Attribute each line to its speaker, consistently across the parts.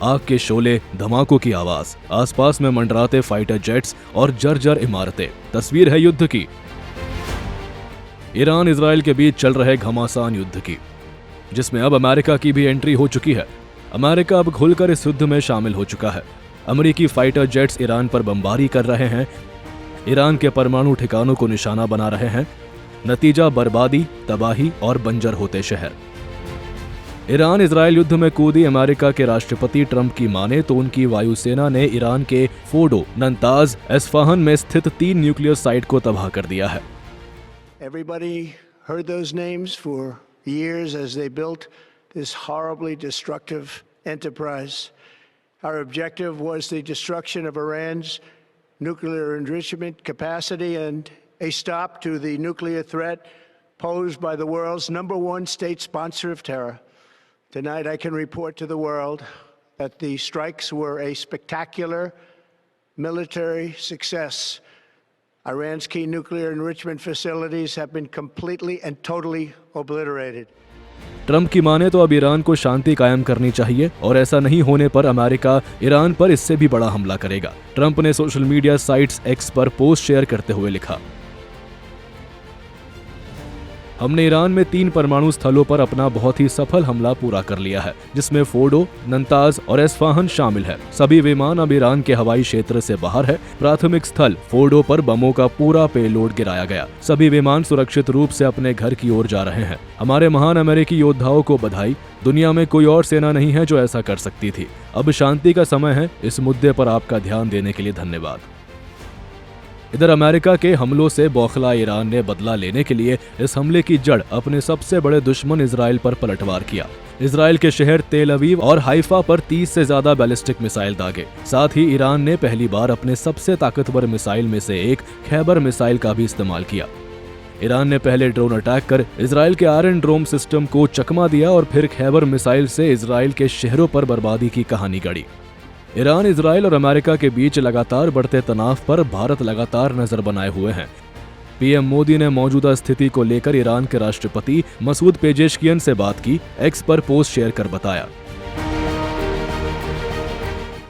Speaker 1: आग के शोले, धमाकों की आवाज, आसपास में मंडराते फाइटर जेट्स और जर्जर इमारतें। तस्वीर है युद्ध की, ईरान इजराइल के बीच चल रहे घमासान युद्ध की, जिसमें अब अमेरिका की भी एंट्री हो चुकी है। अमेरिका अब खुलकर इस युद्ध में शामिल हो चुका है। अमेरिकी फाइटर जेट्स ईरान पर बमबारी कर रहे हैं, ईरान के परमाणु ठिकानों को निशाना बना रहे हैं। नतीजा बर्बादी, तबाही और बंजर होते शहर। ईरान इजराइल युद्ध में कूदी अमेरिका के राष्ट्रपति ट्रंप की माने तो उनकी वायुसेना ने ईरान के फोर्डो, नंताज, एस्फहान में स्थित 3 न्यूक्लियर साइट को तबाह कर दिया है।
Speaker 2: Everybody heard those names for years as they built this horribly destructive enterprise. Our objective was the destruction of Iran's nuclear enrichment capacity and a stop to the nuclear threat posed by the world's #1 state sponsor of terror. Tonight I can report to the world that the strikes were a spectacular military success. Iran's key nuclear enrichment facilities have been completely and totally obliterated.
Speaker 1: Trump की माने तो अब Iran को शांति कायम करनी चाहिए और ऐसा नहीं होने पर अमेरिका ईरान पर इससे भी बड़ा हमला करेगा। ट्रंप ने सोशल मीडिया साइट्स एक्स पर पोस्ट शेयर करते हुए लिखा, हमने ईरान में 3 परमाणु स्थलों पर अपना बहुत ही सफल हमला पूरा कर लिया है, जिसमें फोर्डो, नंताज और एस्फहान शामिल है। सभी विमान अब ईरान के हवाई क्षेत्र से बाहर है। प्राथमिक स्थल फोर्डो पर बमों का पूरा पेलोड गिराया गया। सभी विमान सुरक्षित रूप से अपने घर की ओर जा रहे हैं। हमारे महान अमेरिकी योद्धाओं को बधाई। दुनिया में कोई और सेना नहीं है जो ऐसा कर सकती थी। अब शांति का समय है। इस मुद्दे पर आपका ध्यान देने के लिए धन्यवाद। इधर अमेरिका के हमलों से बौखला ईरान ने बदला लेने के लिए इस हमले की जड़ अपने सबसे बड़े दुश्मन इजराइल पर पलटवार किया। इजराइल के शहर तेल अवीव और हाइफा पर 30 से ज्यादा बैलिस्टिक मिसाइल दागे। साथ ही ईरान ने पहली बार अपने सबसे ताकतवर मिसाइल में से एक खैबर मिसाइल का भी इस्तेमाल किया। ईरान ने पहले ड्रोन अटैक कर इजराइल के आयरन डोम सिस्टम को चकमा दिया और फिर खैबर मिसाइल से इजराइल के शहरों पर बर्बादी की कहानी गढ़ी। ईरान, इजराइल और अमेरिका के बीच लगातार बढ़ते तनाव पर भारत लगातार नजर बनाए हुए है। पीएम मोदी ने मौजूदा स्थिति को लेकर ईरान के राष्ट्रपति मसूद पेजेशकियन से बात की। एक्स पर पोस्ट शेयर कर बताया,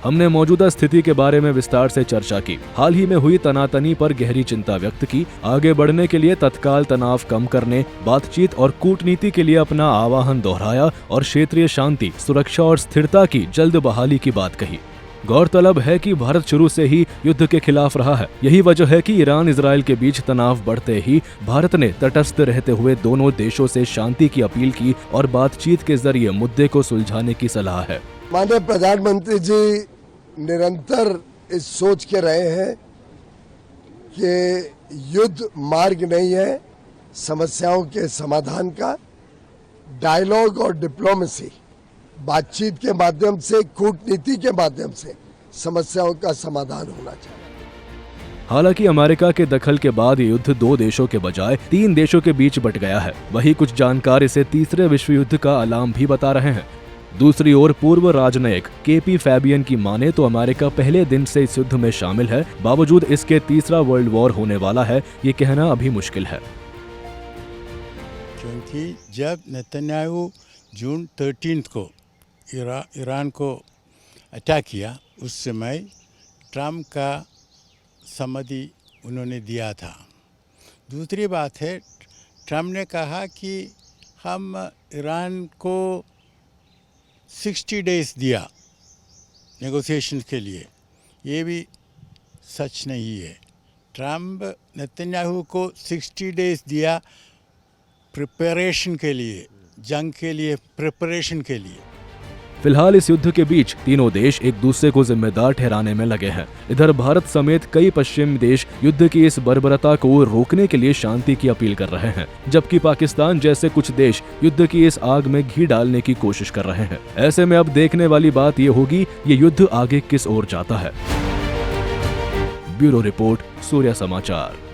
Speaker 1: हमने मौजूदा स्थिति के बारे में विस्तार से चर्चा की। हाल ही में हुई तनातनी पर गहरी चिंता व्यक्त की। आगे बढ़ने के लिए तत्काल तनाव कम करने, बातचीत और कूटनीति के लिए अपना आह्वान दोहराया और क्षेत्रीय शांति, सुरक्षा और स्थिरता की जल्द बहाली की बात कही। गौरतलब है कि भारत शुरू से ही युद्ध के खिलाफ रहा है। यही वजह है कि ईरान इजराइल के बीच तनाव बढ़ते ही भारत ने तटस्थ रहते हुए दोनों देशों से शांति की अपील की और बातचीत के जरिए मुद्दे को सुलझाने की सलाह है।
Speaker 3: माननीय प्रधानमंत्री जी निरंतर इस सोच के रहे हैं कि युद्ध मार्ग नहीं है समस्याओं के समाधान का। डायलॉग और डिप्लोमेसी, बातचीत के माध्यम से, कूटनीति के माध्यम से समस्याओं का समाधान होना चाहिए।
Speaker 1: हालांकि अमेरिका के दखल के बाद ये युद्ध 2 देशों के बजाय 3 देशों के बीच बंट गया है। वहीं कुछ जानकार इसे तीसरे विश्व युद्ध का अलार्म भी बता रहे हैं। दूसरी ओर पूर्व राजनयिक केपी फैबियन की माने तो अमेरिका पहले दिन से इस युद्ध में शामिल है। बावजूद इसके तीसरा वर्ल्ड वॉर होने वाला है, ये कहना अभी मुश्किल है।
Speaker 4: क्योंकि जब नेतन्याहू जून 13 को ईरान को अटैक किया, उस समय ट्रम्प का सम्मति उन्होंने दिया था। दूसरी बात है, ट्रम्प ने कहा कि हम ईरान को 60 डेज दिया नेगोशिएशन के लिए। ये भी सच नहीं है। ट्रम्प नेतन्याहू को 60 डेज दिया प्रिपरेशन के लिए, जंग के लिए, प्रिपरेशन के लिए।
Speaker 1: फिलहाल इस युद्ध के बीच तीनों देश एक दूसरे को जिम्मेदार ठहराने में लगे हैं। इधर भारत समेत कई पश्चिमी देश युद्ध की इस बर्बरता को रोकने के लिए शांति की अपील कर रहे हैं, जबकि पाकिस्तान जैसे कुछ देश युद्ध की इस आग में घी डालने की कोशिश कर रहे हैं। ऐसे में अब देखने वाली बात ये होगी ये युद्ध आगे किस ओर जाता है। ब्यूरो रिपोर्ट, सूर्य समाचार।